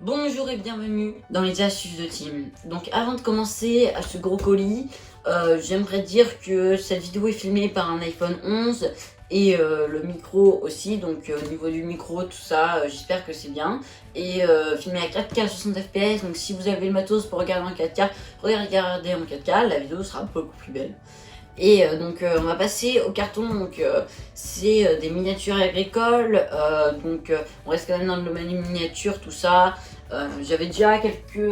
Bonjour et bienvenue dans les astuces de Tim. Donc avant de commencer à ce gros colis, j'aimerais dire que cette vidéo est filmée par un iPhone 11 et le micro aussi, donc au niveau du micro, tout ça, j'espère que c'est bien. Et filmé à 4K 60 fps, donc si vous avez le matos pour regarder en 4K, regardez en 4K, la vidéo sera beaucoup plus belle. Et donc on va passer au carton, donc c'est des miniatures agricoles, on reste quand même dans le domaine des miniatures, tout ça. J'avais déjà quelques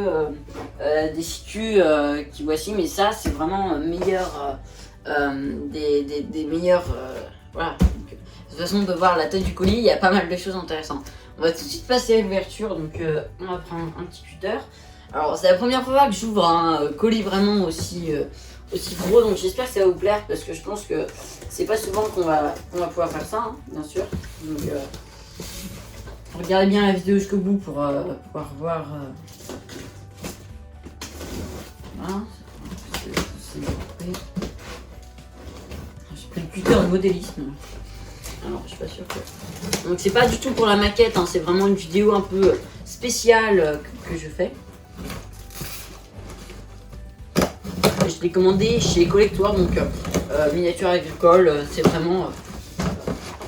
des situs qui voici, mais ça c'est vraiment meilleur, des meilleurs, voilà. Donc, de toute façon on peut voir la taille du colis, il y a pas mal de choses intéressantes. On va tout de suite passer à l'ouverture, donc on va prendre un petit cutter. Alors c'est la première fois que j'ouvre un colis vraiment aussi gros, donc j'espère que ça va vous plaire parce que je pense que c'est pas souvent qu'on va pouvoir faire ça, hein, bien sûr. Donc regardez bien la vidéo jusqu'au bout pour pouvoir voir. Voilà. J'ai pris le cutter de modélisme. Alors je suis pas sûre que. Donc c'est pas du tout pour la maquette, hein, c'est vraiment une vidéo un peu spéciale que je fais. Je l'ai commandé chez Collector, donc miniature agricole, c'est vraiment.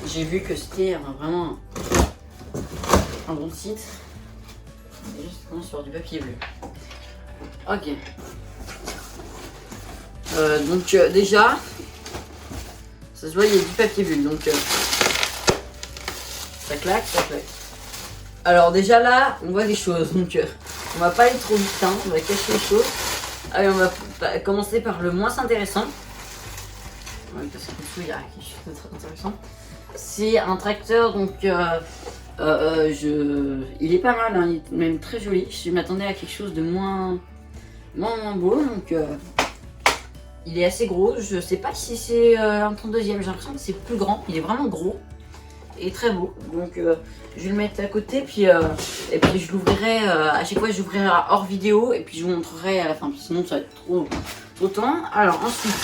J'ai vu que c'était vraiment un bon site. Et justement sur du papier bleu. Ok. Donc déjà, ça se voit, il y a du papier bleu, donc ça claque, ça claque. Alors déjà là, on voit des choses, donc on va pas aller trop vite, hein, on va cacher les choses. Allez, on va commencer par le moins intéressant. Oui, parce qu'en dessous, il y a quelque chose de très intéressant. C'est un tracteur, donc il est pas mal, hein, il est même très joli. Je m'attendais à quelque chose de moins beau, donc il est assez gros. Je sais pas si c'est un 32e, j'ai l'impression que c'est plus grand. Il est vraiment gros et très beau, donc je vais le mettre à côté, puis et puis je l'ouvrirai à chaque fois, j'ouvrirai hors vidéo et puis je vous montrerai à la fin, sinon ça va être trop temps. Alors ensuite,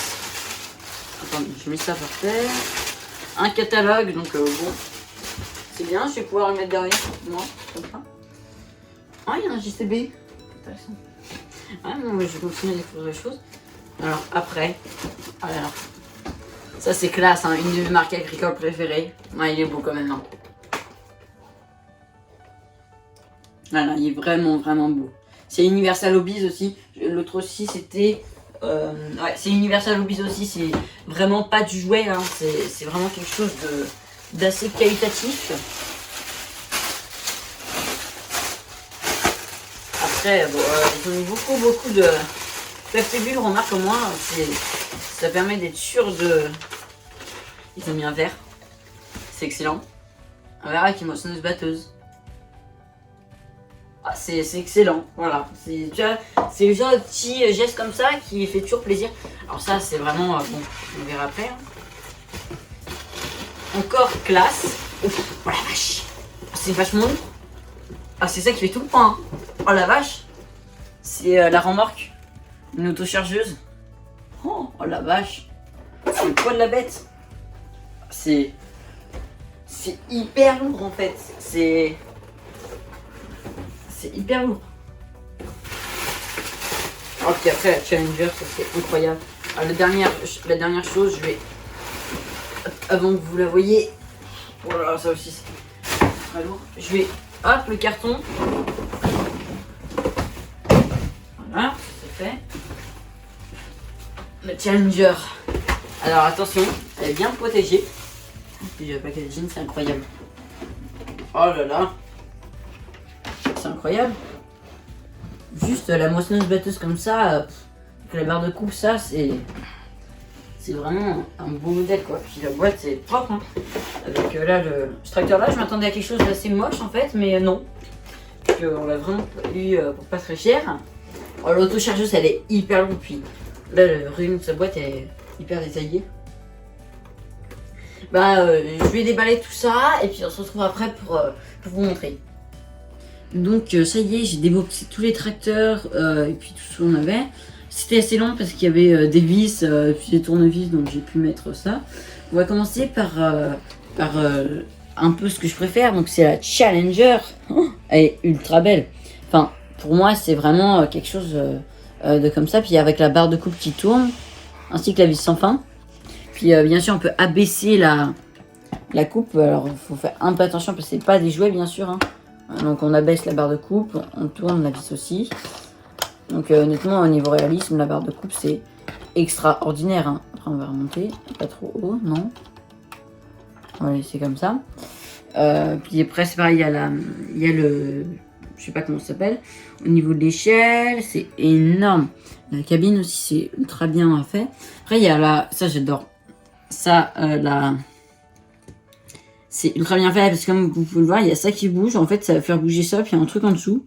attendez, je mets ça par terre, un catalogue, donc bon, c'est bien, je vais pouvoir le mettre derrière moi comme ça. Ah, il y a un JCB, intéressant. Ah non, je vais continuer à découvrir les choses. Alors après, alors ça c'est classe, hein, une de mes marques agricoles préférées. Ouais, il est beau quand même. Hein. Voilà, il est vraiment beau. C'est Universal Hobbies aussi. L'autre aussi c'était... ouais, c'est Universal Hobbies aussi. C'est vraiment pas du jouet. Hein. C'est vraiment quelque chose d'assez qualitatif. Après, bon, ils ont mis beaucoup de... PFTB, remarque au moins, ça permet d'être sûr de... Ils ont mis un verre. C'est excellent. Un verre avec une moissonneuse batteuse. Ah, c'est excellent. Voilà. C'est le genre de petit geste comme ça qui fait toujours plaisir. Alors ça, c'est vraiment... bon, on verra après. Hein. Encore classe. Ouf, oh la vache. C'est vachement lourd. Ah, c'est ça qui fait tout le point. Hein. Oh la vache. C'est la remorque. Une autochargeuse. Oh la vache. C'est le poids de la bête. C'est hyper lourd en fait. C'est hyper lourd. Ok, après la Challenger, ça c'est incroyable. Alors, la dernière chose, je vais, avant que vous la voyez, voilà, ça aussi c'est très lourd. Je vais, hop, le carton. Voilà, c'est fait. Le Challenger. Alors attention, elle est bien protégée. Puis le packaging, c'est incroyable. Oh là là. C'est incroyable. Juste la moissonneuse batteuse comme ça, avec la barre de coupe, ça c'est vraiment un beau modèle quoi. Puis la boîte c'est propre. Hein. Avec là ce tracteur là, je m'attendais à quelque chose d'assez moche en fait, mais non. On l'a vraiment eu pour pas très cher. Oh, l'autochargeuse elle est hyper longue, puis là le résumé de sa boîte est hyper détaillé. Bah je vais déballer tout ça et puis on se retrouve après pour vous montrer. Donc ça y est, j'ai déboxé tous les tracteurs et puis tout ce qu'on avait. C'était assez long parce qu'il y avait des vis, puis des tournevis, donc j'ai pu mettre ça. On va commencer par un peu ce que je préfère, donc c'est la Challenger. Oh, elle est ultra belle. Enfin, pour moi, c'est vraiment quelque chose de comme ça. Puis avec la barre de coupe qui tourne, ainsi que la vis sans fin. Puis bien sûr, on peut abaisser la coupe. Alors, il faut faire un peu attention parce que c'est pas des jouets, bien sûr. Hein. Donc, on abaisse la barre de coupe, on tourne la vis aussi. Donc, honnêtement, au niveau réalisme, la barre de coupe, c'est extraordinaire. Hein. Après, on va remonter. Pas trop haut, non. On va laisser comme ça. Puis après, c'est pareil, il y a le... Je sais pas comment ça s'appelle. Au niveau de l'échelle, c'est énorme. La cabine aussi, c'est ultra bien fait. Après, il y a la... Ça, j'adore. Ça, c'est ultra bien fait parce que comme vous pouvez le voir, il y a ça qui bouge. En fait, ça va faire bouger ça. Puis il y a un truc en dessous.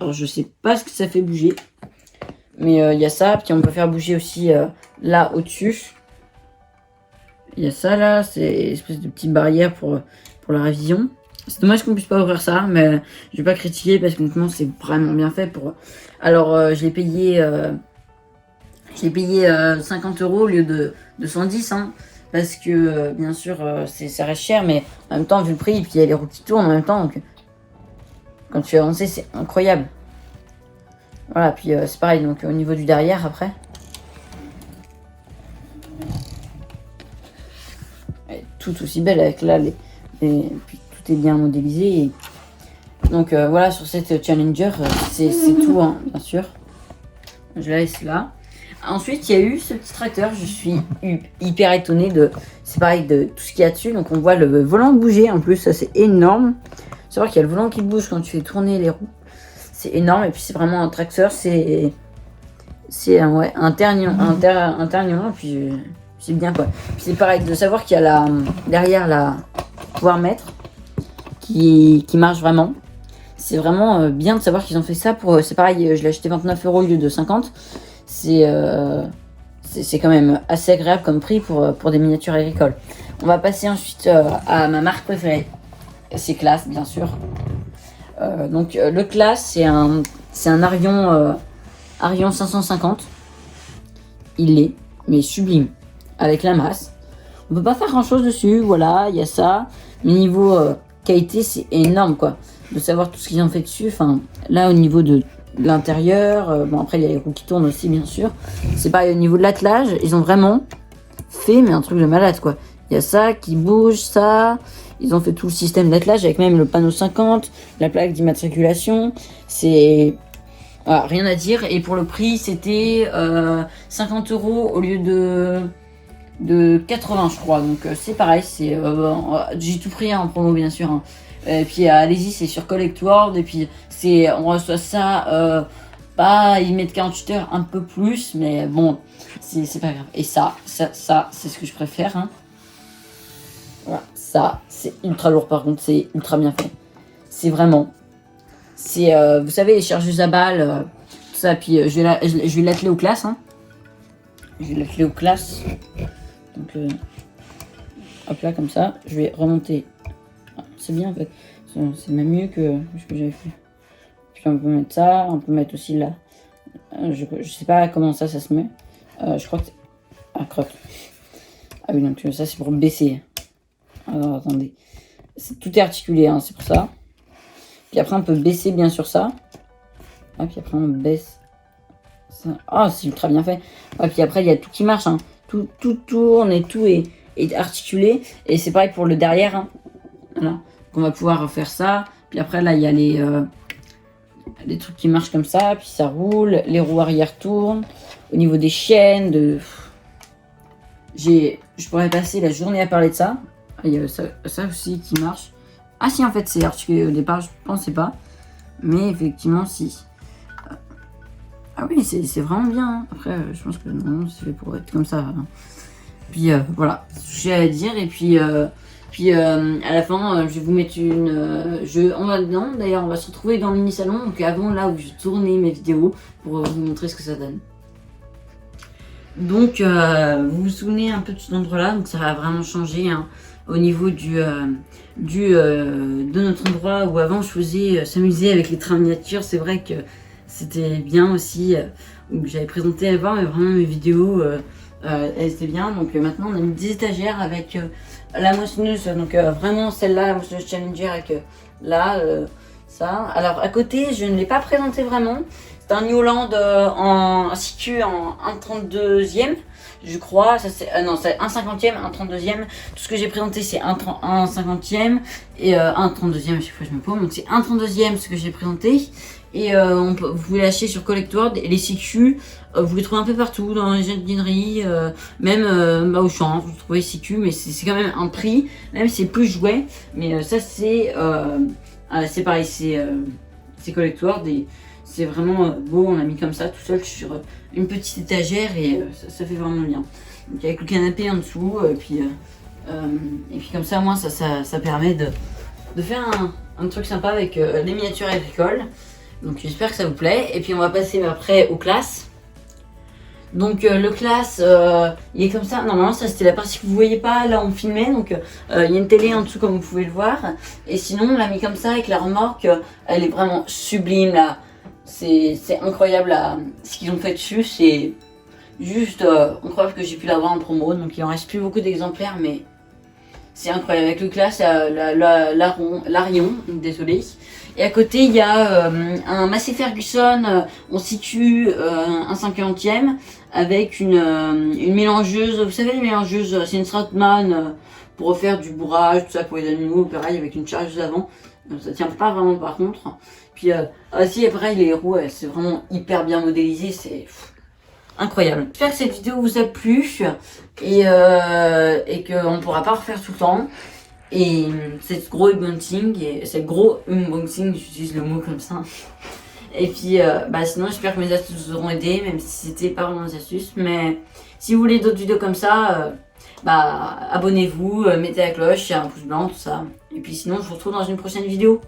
Alors, je sais pas ce que ça fait bouger. Mais il y a ça. Puis on peut faire bouger aussi là, au-dessus. Il y a ça, là. C'est une espèce de petite barrière pour la révision. C'est dommage qu'on puisse pas ouvrir ça, mais je vais pas critiquer parce que honnêtement c'est vraiment bien fait pour. Alors je l'ai payé 50 € au lieu de 110, hein, parce que bien sûr ça reste cher, mais en même temps vu le prix et puis il y a les roues qui tournent en même temps, donc quand tu fais avancer c'est incroyable. Voilà, puis c'est pareil donc au niveau du derrière après. Elle est tout aussi belle avec là puis tout est bien modélisé. Et... Donc voilà, sur cette Challenger, c'est tout, hein, bien sûr. Je la laisse là. Ensuite, il y a eu ce petit tracteur. Je suis hyper étonnée de... C'est pareil, de tout ce qu'il y a dessus. Donc on voit le volant bouger en plus, ça c'est énorme. C'est vrai qu'il y a le volant qui bouge quand tu fais tourner les roues. C'est énorme et puis c'est vraiment un tracteur, c'est ouais, un ternion, puis c'est bien quoi. Puis c'est pareil de savoir qu'il y a derrière la pouvoir mettre qui marche vraiment. C'est vraiment bien de savoir qu'ils ont fait ça pour. C'est pareil, je l'ai acheté 29 € au lieu de 50. C'est quand même assez agréable comme prix pour des miniatures agricoles. On va passer ensuite à ma marque préférée. C'est Claas, bien sûr. Donc le Claas, c'est un Arion 550. Il est, mais sublime, avec la masse. On peut pas faire grand chose dessus, voilà, il y a ça. Mais niveau qualité, c'est énorme quoi. De savoir tout ce qu'ils ont fait dessus. Enfin, là au niveau de l'intérieur, bon après il y a les roues qui tournent aussi bien sûr. C'est pareil au niveau de l'attelage, ils ont vraiment fait mais un truc de malade quoi. Il y a ça qui bouge, ça. Ils ont fait tout le système d'attelage avec même le panneau 50, la plaque d'immatriculation. C'est voilà, rien à dire. Et pour le prix, c'était 50 € au lieu de 80, je crois. Donc c'est pareil, j'ai tout pris en promo bien sûr. Hein. Et puis allez-y, c'est sur Collect World. Et puis on reçoit ça, ils mettent 48 heures un peu plus, mais bon, c'est pas grave. Et ça c'est ce que je préfère. Hein. Voilà, ça c'est ultra lourd par contre, c'est ultra bien fait. C'est vraiment, vous savez les chargeuses à balles, tout ça. Puis je vais l'atteler aux classes. Hein. Je vais l'atteler aux classes. Donc hop là comme ça, je vais remonter. C'est bien en fait, c'est même mieux que ce que j'avais fait. Puis on peut mettre ça, on peut mettre aussi là. Je sais pas comment ça se met. Je crois que c'est... Ah crotte. Ah oui donc ça c'est pour baisser. Alors attendez, tout est articulé, hein, c'est pour ça. Puis après on peut baisser bien sûr ça. Ah, puis après on baisse ça. Ah c'est ultra bien fait. Ah, puis après il y a tout qui marche. Hein. Tout tourne et tout est articulé. Et c'est pareil pour le derrière. Hein. Voilà. Donc on va pouvoir faire ça. Puis après là il y a les trucs qui marchent comme ça. Puis ça roule. Les roues arrière tournent. Au niveau des chaînes, je pourrais passer la journée à parler de ça. Il y a ça aussi qui marche. Ah si en fait c'est articulé au départ, je pensais pas. Mais effectivement si. Ah oui c'est vraiment bien. Hein. Après je pense que non, c'est fait pour être comme ça. Hein. Puis voilà, c'est ce que j'ai à dire. Et puis à la fin je vais vous mettre d'ailleurs on va se retrouver dans le mini salon. Donc avant là où je tournais mes vidéos pour vous montrer ce que ça donne. Donc vous vous souvenez un peu de cet endroit là. Donc ça a vraiment changé. Hein. Au niveau de notre endroit où avant je faisais s'amuser avec les trains miniatures, c'est vrai que c'était bien aussi, où j'avais présenté avant, mais vraiment mes vidéos, elles étaient bien. Donc maintenant on a mis des étagères avec la moissonneuse, donc vraiment celle-là, la moissonneuse Challenger avec là, Ça. Alors à côté, je ne l'ai pas présenté vraiment. C'est un New Holland en CQ en 1/32e, je crois. Ça c'est non, c'est 1/50e, 1/32e. Tout ce que j'ai présenté c'est 1/50e et 1/32e. À chaque fois je me paume. Donc c'est 1/32e ce que j'ai présenté. Et vous pouvez l'acheter sur Collector. Et les CQ, vous les trouvez un peu partout dans les jardineries, même au champ. Vous trouvez CQ, mais c'est quand même un prix, même si c'est plus jouet. Mais ça c'est pareil, c'est Collector. C'est vraiment beau, on l'a mis comme ça tout seul sur une petite étagère et ça fait vraiment bien. Donc avec le canapé en dessous, et puis comme ça, moi, ça permet de faire un truc sympa avec les miniatures agricoles. Donc j'espère que ça vous plaît. Et puis on va passer après aux classes. Donc le classe, il est comme ça. Normalement ça c'était la partie que vous voyez pas, là on filmait. Donc il y a une télé en dessous comme vous pouvez le voir. Et sinon on l'a mis comme ça avec la remorque. Elle est vraiment sublime là. C'est incroyable là, ce qu'ils ont fait dessus. C'est juste incroyable que j'ai pu l'avoir en promo. Donc il en reste plus beaucoup d'exemplaires, mais c'est incroyable. Avec le classe, l'Arion, désolé. Et à côté, il y a un Massey Ferguson, on situe un 50e avec une mélangeuse. Vous savez, les mélangeuses, c'est une Stratman pour refaire du bourrage, tout ça pour les animaux. Pareil, avec une chargeuse avant. Ça tient pas vraiment par contre. Puis aussi, pareil, les roues, c'est vraiment hyper bien modélisé. C'est incroyable. J'espère que cette vidéo vous a plu et qu'on ne pourra pas refaire tout le temps. Et c'est gros unboxing, j'utilise le mot comme ça. Et puis sinon j'espère que mes astuces vous auront aidé, même si c'était pas vraiment des astuces. Mais si vous voulez d'autres vidéos comme ça, abonnez-vous, mettez la cloche, un pouce blanc, tout ça. Et puis sinon je vous retrouve dans une prochaine vidéo.